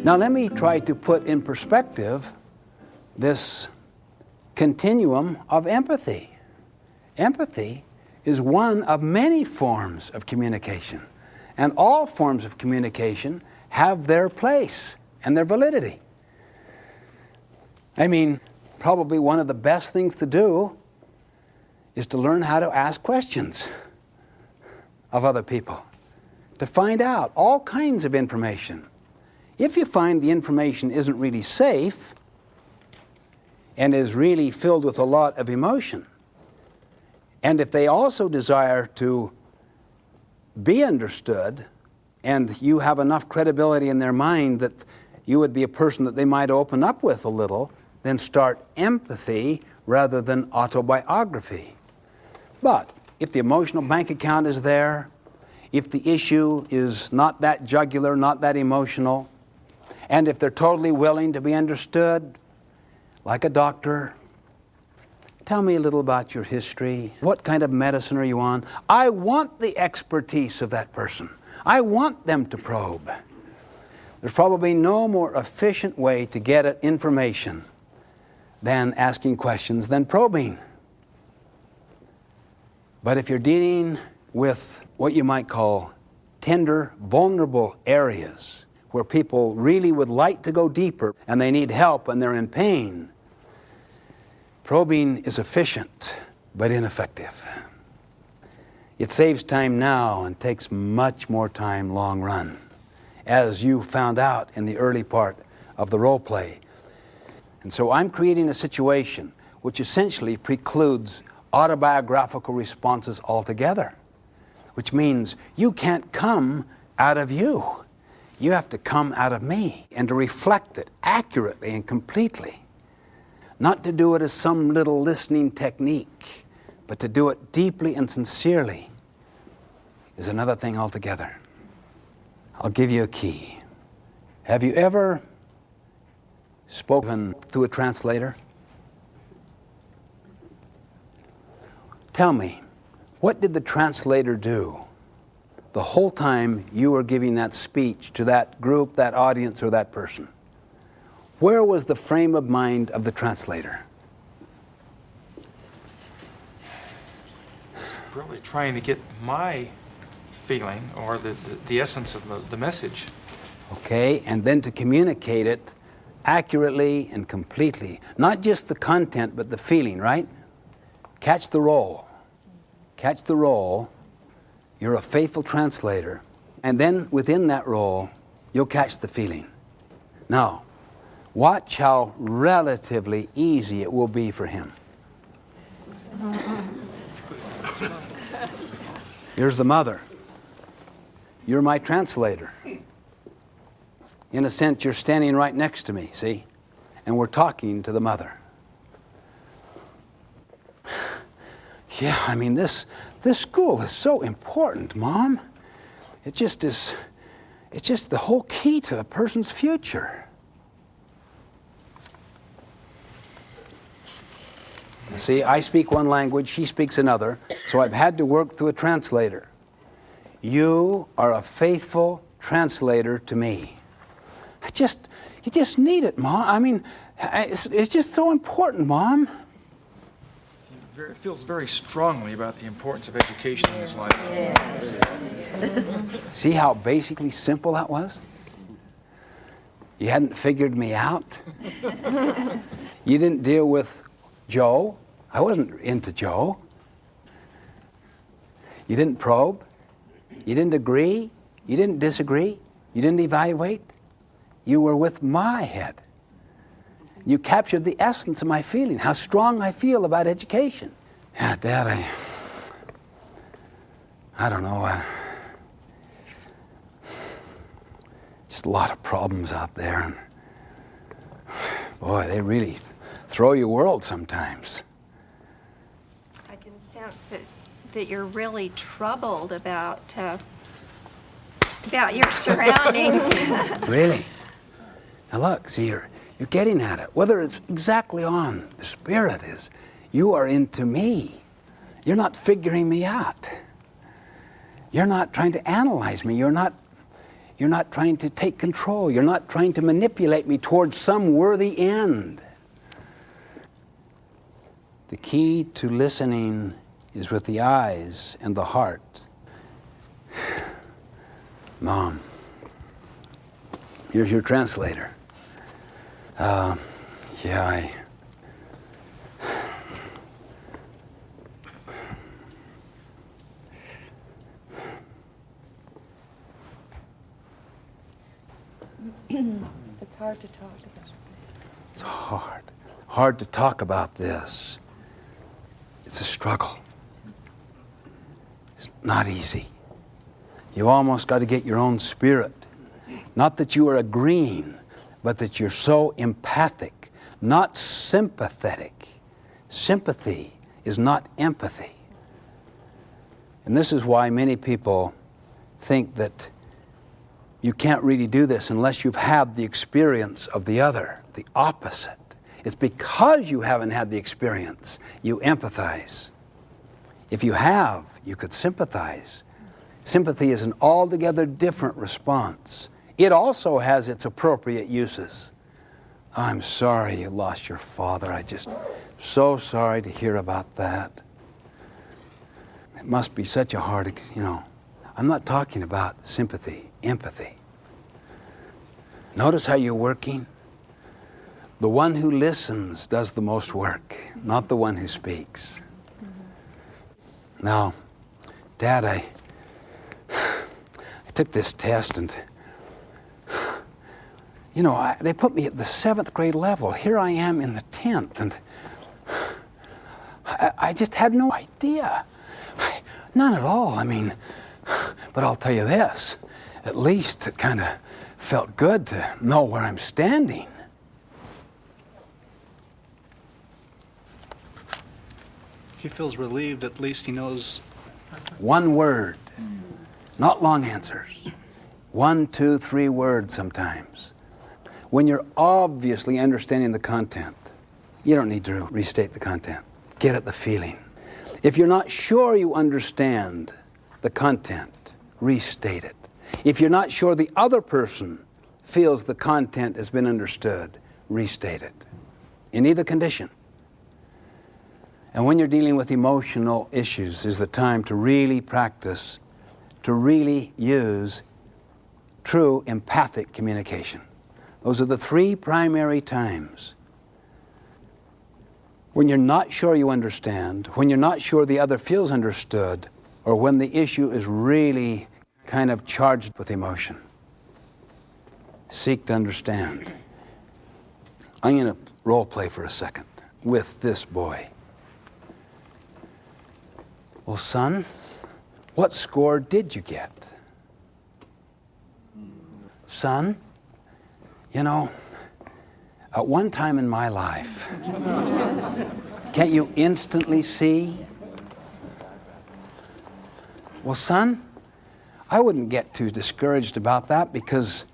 Now let me try to put in perspective this continuum of empathy. Empathy is one of many forms of communication, and all forms of communication have their place and their validity. I mean, probably one of the best things to do is to learn how to ask questions of other people, to find out all kinds of information. If you find the information isn't really safe and is really filled with a lot of emotion, and if they also desire to be understood, and you have enough credibility in their mind that you would be a person that they might open up with a little, then start empathy rather than autobiography. But if the emotional bank account is there, if the issue is not that jugular, not that emotional, and if they're totally willing to be understood, like a doctor, tell me a little about your history. What kind of medicine are you on? I want the expertise of that person. I want them to probe. There's probably no more efficient way to get at information than asking questions than probing. But if you're dealing with what you might call tender, vulnerable areas where people really would like to go deeper and they need help and they're in pain, probing is efficient but ineffective. It saves time now and takes much more time long run, as you found out in the early part of the role play. And so I'm creating a situation which essentially precludes autobiographical responses altogether, which means you can't come out of you. You have to come out of me and to reflect it accurately and completely. Not to do it as some little listening technique, but to do it deeply and sincerely is another thing altogether. I'll give you a key. Have you ever spoken through a translator? Tell me, what did the translator do the whole time you were giving that speech to that group, that audience, or that person? Where was the frame of mind of the translator? Really trying to get my feeling or the essence of the message. Okay, and then to communicate it accurately and completely. Not just the content, but the feeling, right? Catch the role. Catch the role. You're a faithful translator. And then within that role, you'll catch the feeling. Now, watch how relatively easy it will be for him. Here's the mother. You're my translator. In a sense, you're standing right next to me, see? And we're talking to the mother. Yeah, I mean, this school is so important, Mom. It's just the whole key to a person's future. See, I speak one language, she speaks another, so I've had to work through a translator. You are a faithful translator to me. You just need it, Mom. I mean, it's just so important, Mom. He feels very strongly about the importance of education in his life. See how basically simple that was? You hadn't figured me out. You didn't deal with Joe. I wasn't into Joe. You didn't probe. You didn't agree. You didn't disagree. You didn't evaluate. You were with my head. You captured the essence of my feeling, how strong I feel about education. Yeah, Dad, I don't know. Just a lot of problems out there. And boy, they really throw your world sometimes. I can sense that you're really troubled about your surroundings. Really? Now look, see, you're getting at it. Whether it's exactly on, the spirit is, you are into me. You're not figuring me out. You're not trying to analyze me. You're not You're not trying to take control. You're not trying to manipulate me towards some worthy end. The key to listening is with the eyes and the heart. Mom, here's your translator. It's hard to talk about. It's hard to talk about this. It's a struggle. It's not easy. You almost got to get your own spirit. Not that you are agreeing, but that you're so empathic, not sympathetic. Sympathy is not empathy. And this is why many people think that you can't really do this unless you've had the experience of the other, the opposite. It's because you haven't had the experience, you empathize. If you have, you could sympathize. Sympathy is an altogether different response. It also has its appropriate uses. I'm sorry you lost your father. I just so sorry to hear about that. It must be such a hard, I'm not talking about sympathy, empathy. Notice how you're working. The one who listens does the most work, not the one who speaks. Now, Dad, I took this test and, they put me at the 7th grade level. Here I am in the 10th, and I just had no idea. None at all. But I'll tell you this, at least it kind of felt good to know where I'm standing. He feels relieved. At least he knows. One word, not long answers. 1, 2, 3 words sometimes. When you're obviously understanding the content, you don't need to restate the content. Get at the feeling. If you're not sure you understand the content, restate it. If you're not sure the other person feels the content has been understood, restate it. In either condition. And when you're dealing with emotional issues is the time to really practice, to really use true empathic communication. Those are the 3 primary times. When you're not sure you understand, when you're not sure the other feels understood, or when the issue is really kind of charged with emotion. Seek to understand. I'm going to role play for a second with this boy. Well, son, what score did you get? Son, at one time in my life, can't you instantly see? Well, son, I wouldn't get too discouraged about that because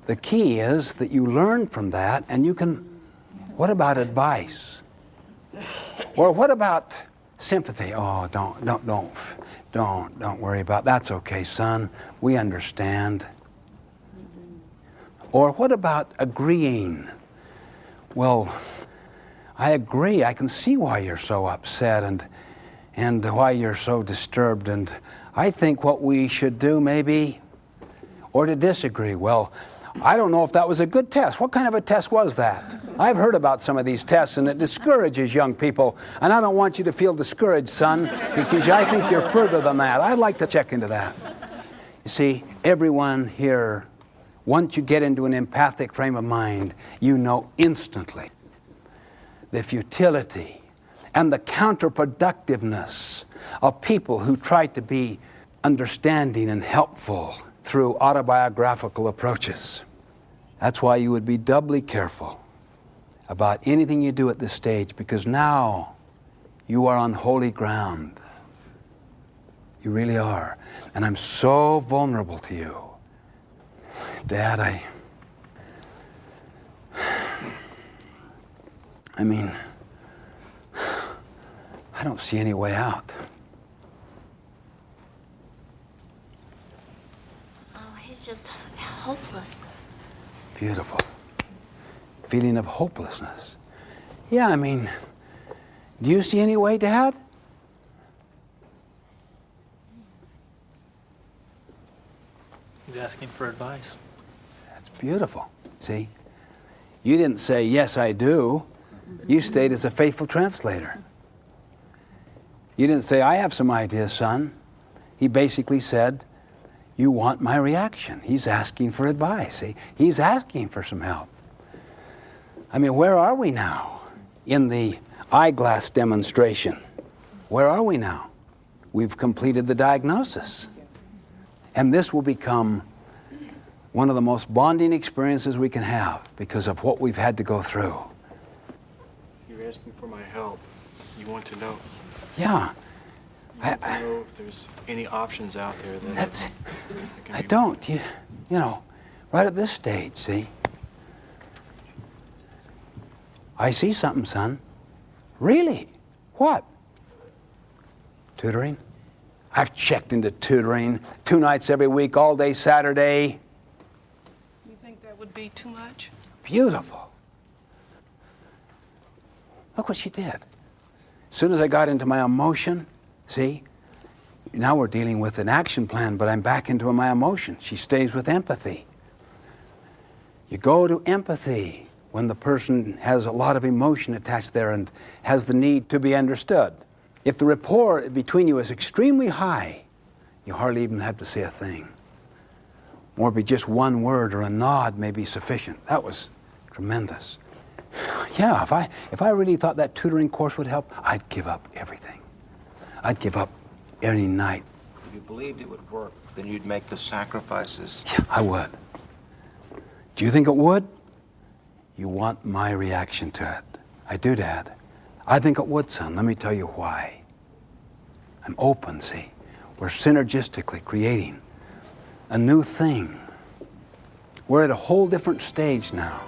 the key is that you learn from that and you can, what about advice? Or what about sympathy? Oh, don't worry about that. That's okay, son. We understand. Or what about agreeing? Well, I agree. I can see why you're so upset and why you're so disturbed. And I think what we should do maybe, or to disagree. Well, I don't know if that was a good test. What kind of a test was that? I've heard about some of these tests, and it discourages young people. And I don't want you to feel discouraged, son, because I think you're further than that. I'd like to check into that. You see, everyone here, once you get into an empathic frame of mind, you know instantly the futility and the counterproductiveness of people who try to be understanding and helpful through autobiographical approaches. That's why you would be doubly careful about anything you do at this stage, because now you are on holy ground. You really are. And I'm so vulnerable to you. Dad, I don't see any way out. Oh, he's just hopeless. Beautiful. Feeling of hopelessness. Yeah, I mean, do you see any way, Dad? He's asking for advice. That's beautiful. See? You didn't say, yes, I do. You stayed as a faithful translator. You didn't say, I have some ideas, son. He basically said, you want my reaction. He's asking for advice. See? He's asking for some help. I mean, where are we now in the eyeglass demonstration? Where are we now? We've completed the diagnosis. And this will become one of the most bonding experiences we can have because of what we've had to go through. You're asking for my help. You want to know. Yeah. You want to know if there's any options out there that I don't. You know, right at this stage, see? I see something, son. Really? What? Tutoring? I've checked into tutoring 2 nights every week, all day Saturday. You think that would be too much? Beautiful. Look what she did. As soon as I got into my emotion, see? Now we're dealing with an action plan, but I'm back into my emotion. She stays with empathy. You go to empathy when the person has a lot of emotion attached there and has the need to be understood. If the rapport between you is extremely high, you hardly even have to say a thing. Or be just one word or a nod may be sufficient. That was tremendous. Yeah, if I really thought that tutoring course would help, I'd give up everything. I'd give up any night. If you believed it would work, then you'd make the sacrifices. Yeah, I would. Do you think it would? You want my reaction to it. I do, Dad. I think it would, son. Let me tell you why. I'm open, see? We're synergistically creating a new thing. We're at a whole different stage now.